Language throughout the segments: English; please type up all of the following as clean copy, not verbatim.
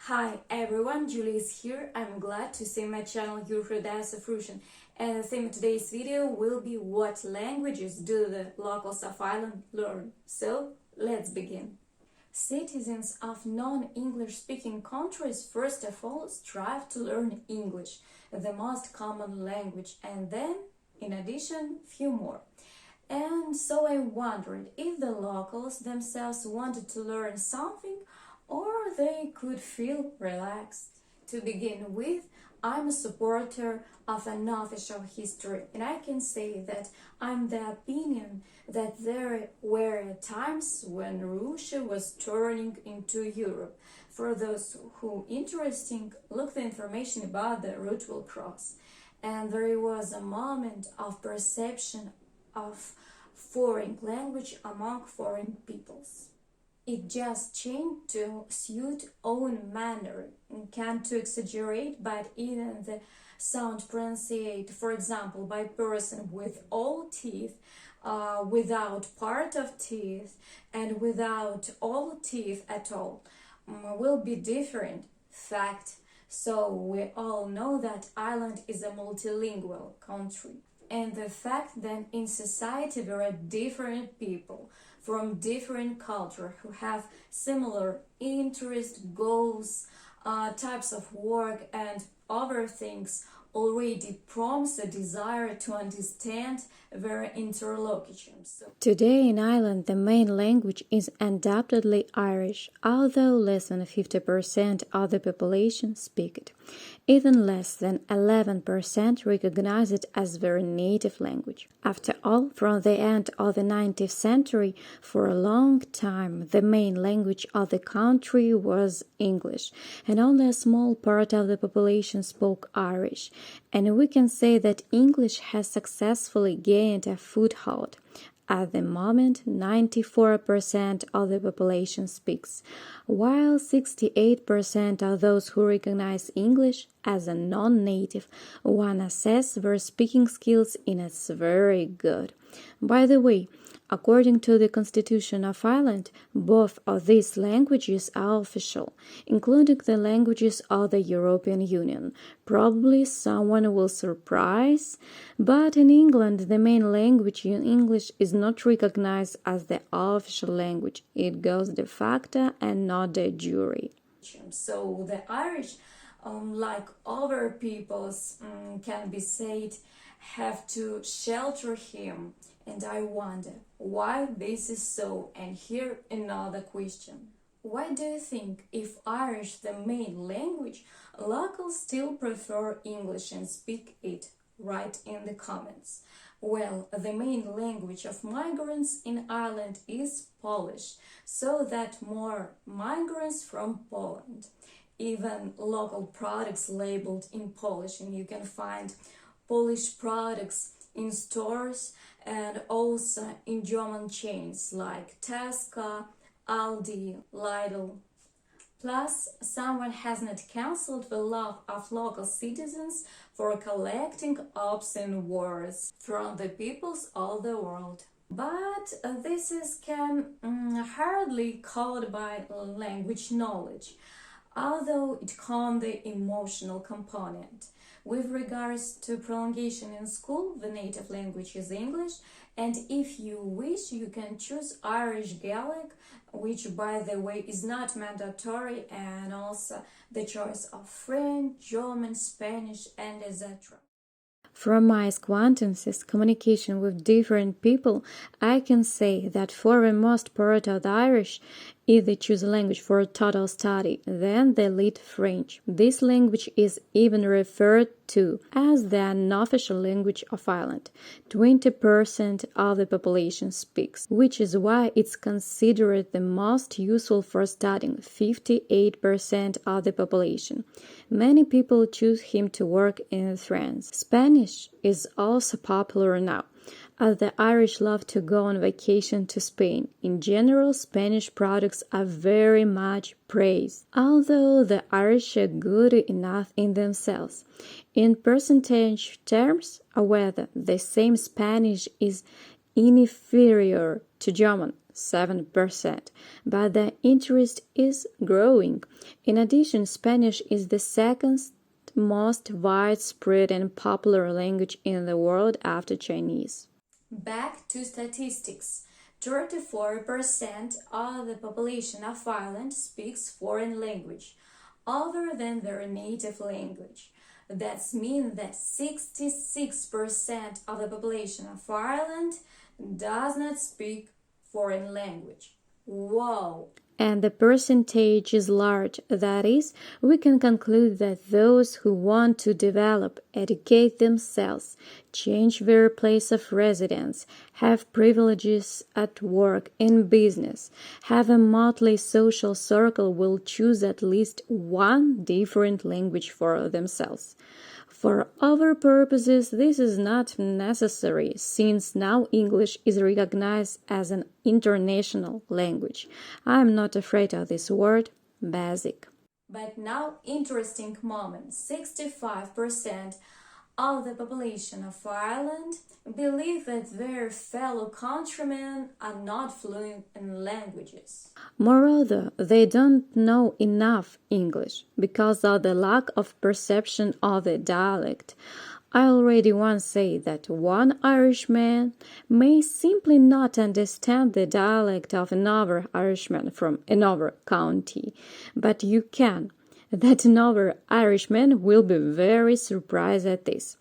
Hi everyone, Julie is here. I'm glad to see my channel Fruition. And the theme of today's video will be what languages do the locals of Ireland learn. So let's begin. Citizens of non-English speaking countries first of all strive to learn English, the most common language, and then, in addition, few more. And so I wondered if the locals themselves wanted to learn something or they could feel relaxed. To begin with, I'm a supporter of an official history, and I can say that I'm the opinion that there were times when Russia was turning into Europe. For those who interesting, look the information about the route will cross. And there was a moment of perception of foreign language among foreign peoples. It just changed to suit own manner, can't to exaggerate, but even the sound pronunciate, for example, by person with all teeth, without part of teeth, and without all teeth at all, will be different. Fact. So we all know that Ireland is a multilingual country. And the fact that in society there are different people from different culture who have similar interests, goals, types of work and other things already prompts a desire to understand their interlocutors. Today in Ireland, the main language is undoubtedly Irish, although less than 50% of the population speak it. Even less than 11% recognize it as their native language. After all, from the end of the 19th century, for a long time, the main language of the country was English, and only a small part of the population spoke Irish. And we can say that English has successfully gained a foothold. At the moment, 94% of the population speaks, while 68% of those who recognize English as a non-native one assess their speaking skills in as very good. By the way, according to the Constitution of Ireland, both of these languages are official, including the languages of the European Union. Probably someone will surprise, but in England the main language in English is not recognized as the official language. It goes de facto and not de jure. So the Irish, like other peoples, can be said, have to shelter him. And I wonder why this is so. And here another question. Why do you think, if Irish the main language, locals still prefer English and speak it? Write in the comments. Well, the main language of migrants in Ireland is Polish, so that more migrants from Poland. Even local products labeled in Polish, and you can find Polish products in stores and also in German chains like Tesco, Aldi, Lidl. Plus, someone has not cancelled the love of local citizens for collecting obscene words from the peoples of the world. But this can hardly called by language knowledge, although it can the emotional component. With regards to prolongation in school, the native language is English, and if you wish, you can choose Irish Gaelic, which, by the way, is not mandatory, and also the choice of French, German, Spanish, and etc. From my acquaintances, communication with different people, I can say that for the most part of the Irish, if they choose a language for a total study, then they lead French. This language is even referred to as the unofficial language of Ireland. 20% of the population speaks, which is why it's considered the most useful for studying, 58% of the population. Many people choose him to work in France. Spanish is also popular now, as the Irish love to go on vacation to Spain. In general, Spanish products are very much praised, although the Irish are good enough in themselves. In percentage terms, however, the same Spanish is inferior to German, 7%, but the interest is growing. In addition, Spanish is the second most widespread and popular language in the world after Chinese. Back to statistics. 34% of the population of Ireland speaks foreign language other than their native language. That means that 66% of the population of Ireland does not speak foreign language. Whoa! And the percentage is large. That is, we can conclude that those who want to develop, educate themselves, change their place of residence, have privileges at work, in business, have a motley social circle will choose at least one different language for themselves. For other purposes, this is not necessary, since now English is recognized as an international language. I am not afraid of this word, basic. But now, interesting moment. 65% of the population of Ireland believe that their fellow countrymen are not fluent in languages. Moreover, they don't know enough English because of the lack of perception of the dialect. I already once said that one Irishman may simply not understand the dialect of another Irishman from another county, but you can. That another Irishman will be very surprised at this,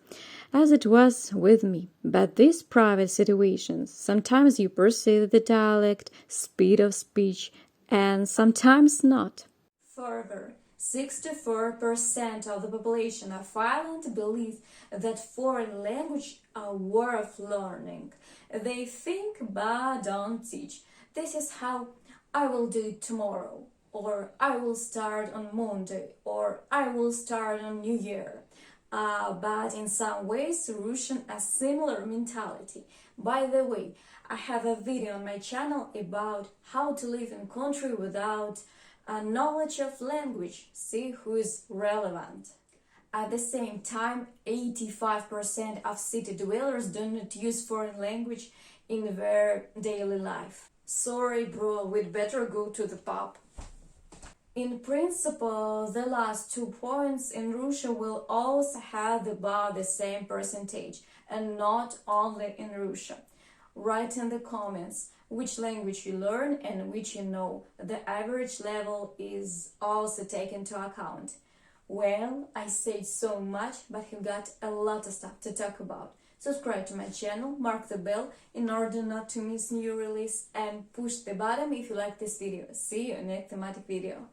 as it was with me. But these private situations, sometimes you perceive the dialect, speed of speech, and sometimes not. Further, 64% of the population of Ireland believe that foreign languages are worth learning. They think but don't teach. This is how I will do it tomorrow, or I will start on Monday, or I will start on New Year. But in some ways, Russian has similar mentality. By the way, I have a video on my channel about how to live in country without a knowledge of language. See who is relevant. At the same time, 85% of city dwellers do not use foreign language in their daily life. Sorry, bro, we'd better go to the pub. In principle, the last 2 points in Russia will also have about the same percentage, and not only in Russia. Write in the comments which language you learn and which you know. The average level is also taken into account. Well, I said so much, but you got a lot of stuff to talk about. Subscribe to my channel, mark the bell in order not to miss new release, and push the button if you like this video. See you in the next thematic video.